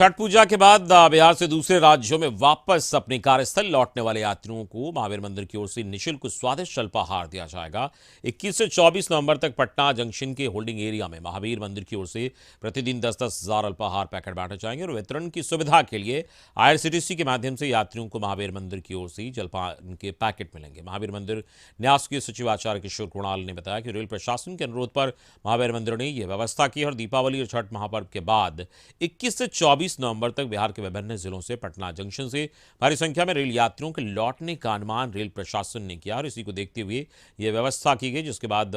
छठ पूजा के बाद बिहार से दूसरे राज्यों में वापस अपने कार्यस्थल लौटने वाले यात्रियों को महावीर मंदिर की ओर से निःशुल्क स्वादिष्ट अल्पाहार दिया जाएगा। 21 से 24 नवंबर तक पटना जंक्शन के होल्डिंग एरिया में महावीर मंदिर की ओर से प्रतिदिन 10-10 हजार अल्पाहार पैकेट बांटे जाएंगे और वितरण की सुविधा के लिए आईआरसीटीसी के माध्यम से यात्रियों को महावीर मंदिर की ओर से जलपान के पैकेट मिलेंगे। महावीर मंदिर न्यास के सचिव आचार्य किशोर कुणाल ने बताया कि रेल प्रशासन के अनुरोध पर महावीर मंदिर ने यह व्यवस्था की और दीपावली और छठ महापर्व के बाद 21 से 24 नवंबर तक बिहार के विभिन्न जिलों से पटना जंक्शन से भारी संख्या में रेल यात्रियों के लौटने का अनुमान रेल प्रशासन ने किया और इसी को देखते हुए यह व्यवस्था की गई, जिसके बाद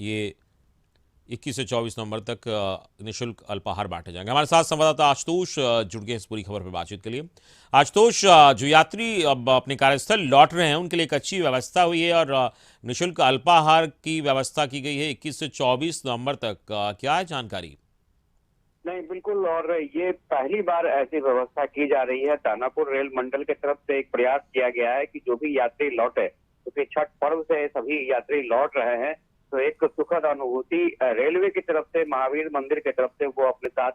ये 21 से 24 नवंबर तक निःशुल्क अल्पाहार बांटे जाएंगे। हमारे साथ संवाददाता आशुतोष जुड़ गए इस पूरी खबर पर बातचीत के लिए। आशुतोष, जो यात्री अब अपने कार्यस्थल लौट रहे हैं उनके लिए एक अच्छी व्यवस्था हुई है और निःशुल्क अल्पाहार की व्यवस्था की गई है 21 से 24 नवंबर तक, क्या है जानकारी? नहीं, बिल्कुल। और ये पहली बार ऐसी व्यवस्था की जा रही है। दानापुर रेल मंडल की तरफ से एक प्रयास किया गया है कि जो भी यात्री लौटे, क्योंकि छठ पर्व से सभी यात्री लौट रहे हैं, तो एक सुखद अनुभूति रेलवे की तरफ से, महावीर मंदिर की तरफ से वो अपने साथ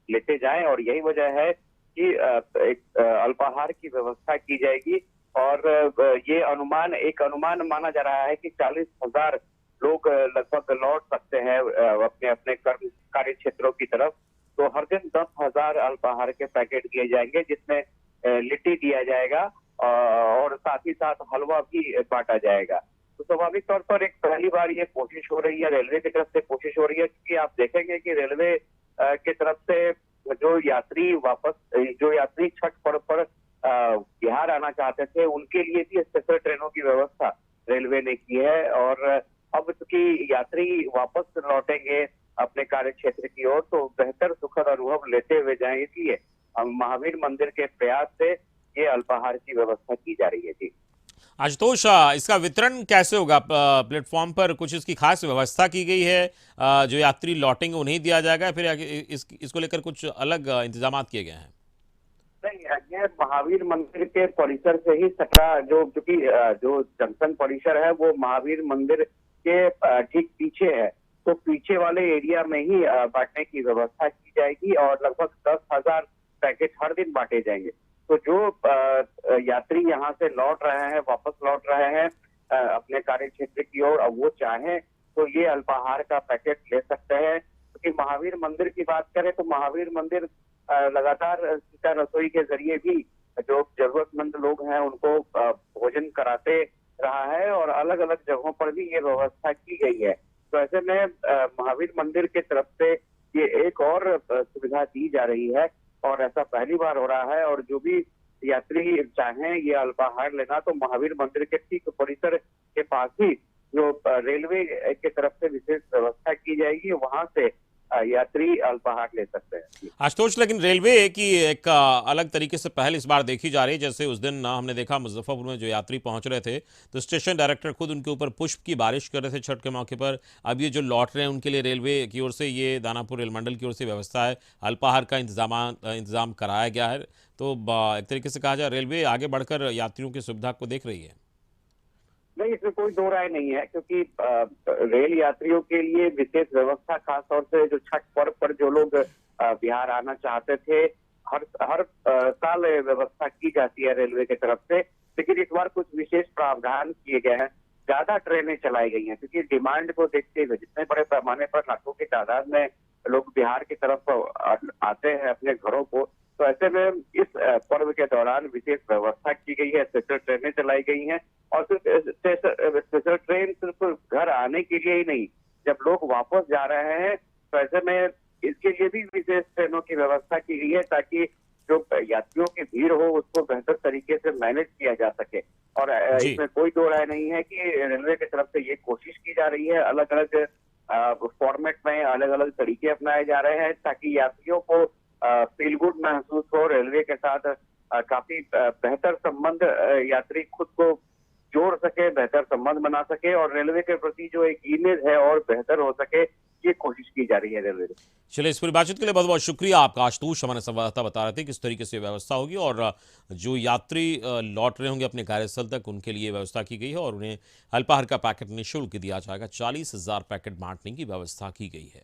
लेते जाएं। और यही वजह है कि एक अल्पाहार की व्यवस्था की जाएगी। और ये एक अनुमान माना जा रहा है कि 40,000 लोग लगभग लौट सकते हैं अपने अपने कर्म कार्य क्षेत्रों की तरफ। तो हर दिन 10,000 अल्पाहार के पैकेट दिए जाएंगे, जिसमें लिट्टी दिया जाएगा और साथ ही साथ हलवा भी बांटा जाएगा। तो स्वाभाविक तौर पर एक पहली बार ये कोशिश हो रही है, रेलवे की तरफ से कोशिश हो रही है, क्योंकि आप देखेंगे कि रेलवे की तरफ से जो यात्री छठ पर्व पर बिहार आना चाहते थे, उनके लिए भी स्पेशल ट्रेनों की व्यवस्था रेलवे ने की है। और अब चूंकि यात्री वापस लौटेंगे अपने कार्य क्षेत्र की ओर, तो बेहतर सुखद अनुभव लेते हुए जाएं, इसलिए महावीर मंदिर के प्रयास से ये अल्पाहार की व्यवस्था की जा रही है। जी आशुतोष, इसका वितरण कैसे होगा? प्लेटफॉर्म पर कुछ इसकी खास व्यवस्था की गई है? जो यात्री लौटेंगे उन्हें दिया जाएगा, फिर इसको लेकर कुछ अलग इंतजाम किए गए हैं? नहीं, ये महावीर मंदिर के परिसर से ही सटा, जो चूंकि जो जंक्शन परिसर है वो महावीर मंदिर के ठीक पीछे है, तो पीछे वाले एरिया में ही बांटने की व्यवस्था की जाएगी और लगभग 10,000 पैकेट हर दिन बांटे जाएंगे। तो जो यात्री यहाँ से लौट रहे हैं, वापस लौट रहे हैं अपने कार्य क्षेत्र की ओर, अब वो चाहें तो ये अल्पाहार का पैकेट ले सकते हैं। क्योंकि महावीर मंदिर की बात करें तो महावीर मंदिर लगातार सीता रसोई के जरिए भी जो जरूरतमंद लोग हैं उनको भोजन कराते रहा है और अलग अलग जगहों पर भी ये व्यवस्था की गई है। तो ऐसे में महावीर मंदिर की तरफ से ये एक और सुविधा दी जा रही है और ऐसा पहली बार हो रहा है। और जो भी यात्री चाहें ये अल्पाहार लेना, तो महावीर मंदिर के ठीक परिसर के पास ही जो रेलवे की तरफ से विशेष व्यवस्था की जाएगी, वहां से यात्री अल्पाहार ले सकते हैं। आशुतोष, लेकिन रेलवे की एक अलग तरीके से पहल इस बार देखी जा रही है। जैसे उस दिन हमने देखा मुजफ्फरपुर में जो यात्री पहुंच रहे थे, तो स्टेशन डायरेक्टर खुद उनके ऊपर पुष्प की बारिश कर रहे थे छठ के मौके पर। अब ये जो लौट रहे हैं उनके लिए रेलवे की ओर से, ये दानापुर रेल मंडल की ओर से व्यवस्था है, अल्पाहार का इंतजाम कराया गया है। तो एक तरीके से कहा जाए रेलवे आगे बढ़कर यात्रियों की सुविधा को देख रही है। नहीं, इसमें कोई दो राय नहीं है, क्योंकि रेल यात्रियों के लिए विशेष व्यवस्था, खासतौर से जो छठ पर्व पर जो लोग बिहार आना चाहते थे, हर साल व्यवस्था की जाती है रेलवे की तरफ से। लेकिन इस बार कुछ विशेष प्रावधान किए गए हैं, ज्यादा ट्रेनें चलाई गई हैं, क्योंकि डिमांड को देखते हुए जितने बड़े पैमाने पर लाखों की तादाद में लोग बिहार की तरफ आते हैं अपने घरों को, तो ऐसे में इस पर्व के दौरान विशेष व्यवस्था की गई है, स्पेशल ट्रेनें चलाई गई हैं। और सिर्फ स्पेशल ट्रेन सिर्फ घर आने के लिए ही नहीं, जब लोग वापस जा रहे हैं तो ऐसे में इसके लिए भी विशेष ट्रेनों की व्यवस्था की गई है, ताकि जो यात्रियों की भीड़ हो उसको बेहतर तरीके से मैनेज किया जा सके। और इसमें कोई दो राय नहीं है कि रेलवे की तरफ से ये कोशिश की जा रही है, अलग अलग फॉर्मेट में अलग अलग तरीके अपनाए जा रहे हैं, ताकि यात्रियों को फील गुड महसूस हो, रेलवे के साथ काफी बेहतर संबंध यात्री खुद को जोड़ सके, बेहतर संबंध बना सके और रेलवे के प्रति जो एक इमेज है और बेहतर हो सके, ये कोशिश की जा रही है रेलवे। चलिए, इस पूरी बातचीत के लिए बहुत बहुत शुक्रिया आपका। आशुतोष हमारे संवाददाता बता रहे थे किस तरीके से व्यवस्था होगी और जो यात्री लौट रहे होंगे अपने कार्यस्थल तक, उनके लिए व्यवस्था की गई है और उन्हें अल्पाहार का पैकेट निःशुल्क दिया जाएगा। 40,000 पैकेट बांटने की व्यवस्था की गई है।